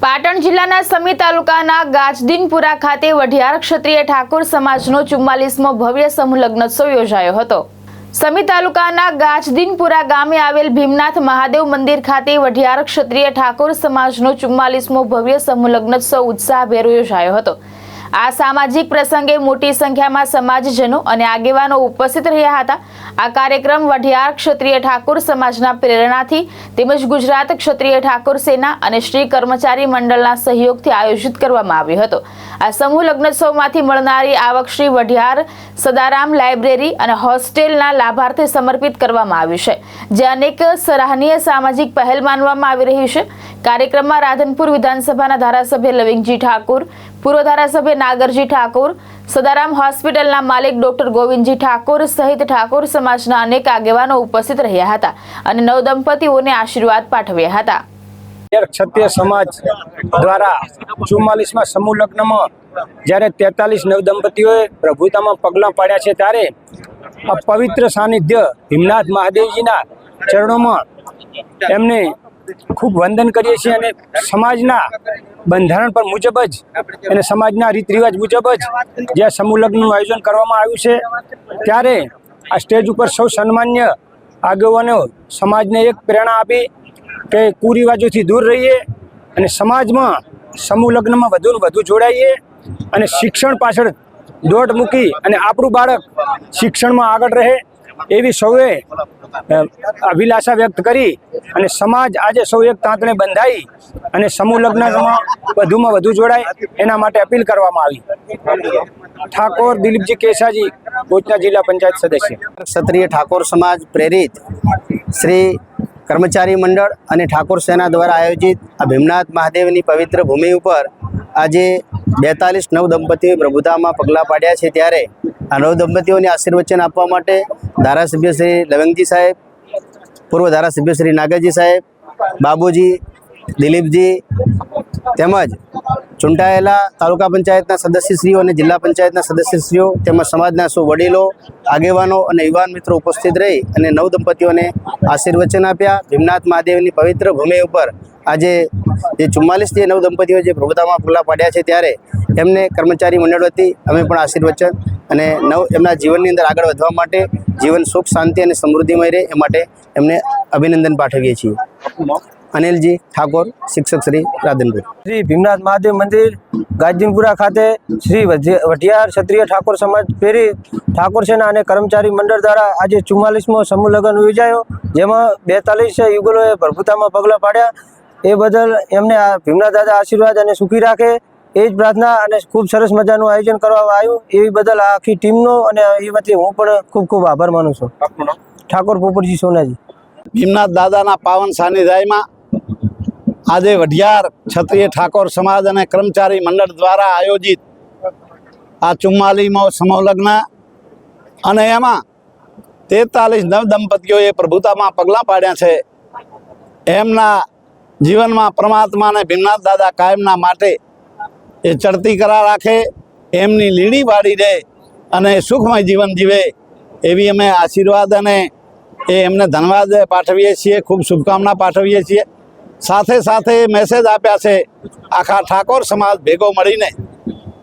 પાટણ જિલ્લાના સમી તાલુકાના ગાજદીનપુરા ખાતે વઢિયાર ક્ષત્રિય ઠાકોર સમાજનો 44મો ભવ્ય સમૂહ લગ્નોત્સવ યોજાયો હતો। સમી તાલુકાના ગાજદીનપુરા ગામે આવેલ ભીમનાથ મહાદેવ મંદિર ખાતે વઢિયાર ક્ષત્રિય ઠાકોર સમાજનો 44મો ભવ્ય સમૂહ લગ્નોત્સવ ઉત્સાહભેર યોજાયો હતો। આ સામાજિક પ્રસંગે મોટી સંખ્યામાં સમાજજનો અને આગેવાનો ઉપસ્થિત રહ્યા હતા। આ કાર્યક્રમ વઢિયાર ક્ષત્રિય ઠાકોર સમાજના પ્રેરણાથી તેમજ ગુજરાત ક્ષત્રિય ઠાકોર સેના અને શ્રી કર્મચારી મંડળના સહયોગથી આયોજિત કરવામાં આવ્યો હતો। આ સમૂહ લગ્નોત્સવમાંથી મળનારી આવક શ્રી વઢિયાર સદારામ લાઇબ્રેરી અને હોસ્ટેલના લાભાર્થે સમર્પિત કરવામાં આવ્યું છે, જે અનેક સરાહનીય સામાજિક પહેલ માનવામાં આવી રહી છે। કાર્યક્રમમાં રાધનપુર વિધાનસભાના ધારાસભ્ય લવિંગજી ઠાકોર, પૂર્વ ધારાસભ્ય નાગરજી ઠાકોર, સદારામ હોસ્પિટલના માલિક ડોક્ટર ગોવિંદજી ઠાકોર સહિત ઠાકોર સમાજના અનેક આગેવાનો ઉપસ્થિત રહ્યા હતા અને નવદંપતીઓને આશીર્વાદ પાઠવ્યા હતા। ક્ષત્રિય સમાજ દ્વારા 44માં સમૂહ લગ્નમાં જ્યારે 43 નવદંપતીઓએ પ્રભુતામાં પગલાં પાડ્યા છે, ત્યારે આ પવિત્ર સાનિધ્ય ભીમનાથ મહાદેવજીના ચરણોમાં એમને ખૂબ વંદન કરીએ છીએ અને સમાજના બંધારણ પર મુજબ જ અને સમાજના રીત રિવાજ મુજબ જ જે સમૂહ લગ્નનું આયોજન કરવામાં આવ્યું છે, ત્યારે આ સ્ટેજ ઉપર સૌ સન્માન્ય આગેવાનો સમાજને એક પ્રેરણા આપી કે કુરિવાજોથી દૂર રહીએ અને સમાજમાં સમૂહ લગ્નમાં વધુ વધુ જોડાઈએ અને શિક્ષણ પાછળ દોટ મૂકી અને આપણું બાળક શિક્ષણમાં આગળ રહે એવી સૌએ અભિલાષા વ્યક્ત કરી અને સમાજ આજે સૌ એક તાંતણે બંધાઈ અને સમૂહ લગ્નમાં વધુમાં વધુ જોડાય એના માટે અપીલ કરવામાં આવી। ઠાકોર દિલીપજી કેસાજી, કોચના જિલ્લા પંચાયત સદસ્ય। ક્ષત્રિય ઠાકોર સમાજ પ્રેરિત શ્રી કર્મચારી મંડળ અને ઠાકોર સેના દ્વારા આયોજિત આ ભીમનાથ મહાદેવની પવિત્ર ભૂમિ ઉપર આજે 42 નવદંપતીઓએ પ્રભુતામાં પગલાં પાડ્યા છે, ત્યારે આ નવદંપતીઓને આશીર્વચન આપવા માટે ધારાસભ્ય શ્રી લવિંગજી સાહેબ, પૂર્વ ધારાસભ્ય શ્રી નાગરજી સાહેબ, બાબુજી, દિલીપજી તેમજ ચૂંટાયેલા તાલુકા પંચાયતના સદસ્યશ્રીઓ અને જિલ્લા પંચાયતના સદસ્યશ્રીઓ તેમજ સમાજના સૌ વડીલો, આગેવાનો અને યુવાન મિત્રો ઉપસ્થિત રહી અને નવદંપતીઓને આશીર્વચન આપ્યા। ભીમનાથ મહાદેવની પવિત્ર ભૂમિ ઉપર આજે જે 44 જે નવદંપતીઓ જે પ્રભુતામાં પગલાં પાડ્યા છે, ત્યારે એમને કર્મચારી મંડળ વતી અમે પણ આશીર્વચન અને એમના જીવનની અંદર આગળ વધવા માટે જીવન સુખ શાંતિ અને સમૃદ્ધિમય રહે એ માટે એમને અભિનંદન પાઠવીએ છીએ। અનિલજી ઠાકોર, શિક્ષક શ્રી રાધનપુર। શ્રી ભીમનાથ મહાદેવ મંદિર ગાજદીનપુરા ખાતે શ્રી વઢિયાર ક્ષત્રિય ઠાકોર સમાજ પ્રેરિત ઠાકોર સેના અને કર્મચારી મંડળ દ્વારા આજે 44મો સમૂહ લગ્ન યોજાયો, જેમાં 42 યુગલોએ પ્રભુતામાં પગલાં પાડ્યા। એ બદલ એમને આ ભીમનાથ દાદા આશીર્વાદ અને સુખી રાખે એ જ પ્રાર્થના અને ખૂબ સરસ મજાનું આયોજન કરવામાં આવ્યું, એવી બદલ આખી ટીમનો અને એ વતી હું પણ ખૂબ ખૂબ આભાર માનું છું। ઠાકોર પોપટજી સોનાજી। ભીમનાથ દાદાના પાવન સાનિધ્યમાં આજે વઢિયાર ક્ષત્રિય ઠાકોર સમાજ અને કર્મચારી મંડળ દ્વારા આયોજિત આ 44મો સમૂહ લગ્ન અને એમાં 43 નવદંપતીઓએ પ્રભુતામાં પગલાં પાડ્યા છે। એમના જીવનમાં પરમાત્મા અને ભીમનાથ દાદા કાયમના માટે એ ચડતી કરા રાખે, એમની લીડી વાળી રહે અને સુખમય જીવન જીવે એવી અમે આશીર્વાદ અને એમને ધન્યવાદ પાઠવીએ છીએ, ખૂબ શુભકામના પાઠવીએ છીએ। સાથે સાથે મેસેજ આપ્યા છે આખા ઠાકોર સમાજ ભેગો મળીને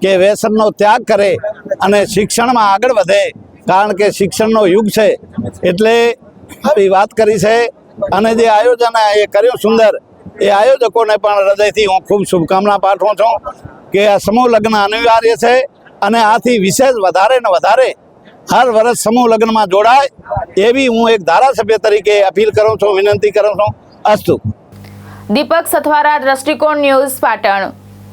કે વ્યસનનો ત્યાગ કરે અને શિક્ષણમાં આગળ વધે, કારણ કે શિક્ષણનો યુગ છે, એટલે આવી વાત કરી છે। અને જે આયોજન એ કર્યું સુંદર, એ આયોજકોને પણ હૃદયથી હું ખૂબ શુભકામના પાઠવું છું કે આ સમૂહ લગ્ન અનિવાર્ય છે અને આથી વિશેષ વધારે ને વધારે હર વર્ષ સમૂહ લગ્નમાં જોડાય એવી હું એક ધારાસભ્ય તરીકે અપીલ કરું છું, વિનંતી કરું છું। અસ્તુ। દીપક સથવારા, દ્રષ્ટિકોણ ન્યૂઝ, પાટણ।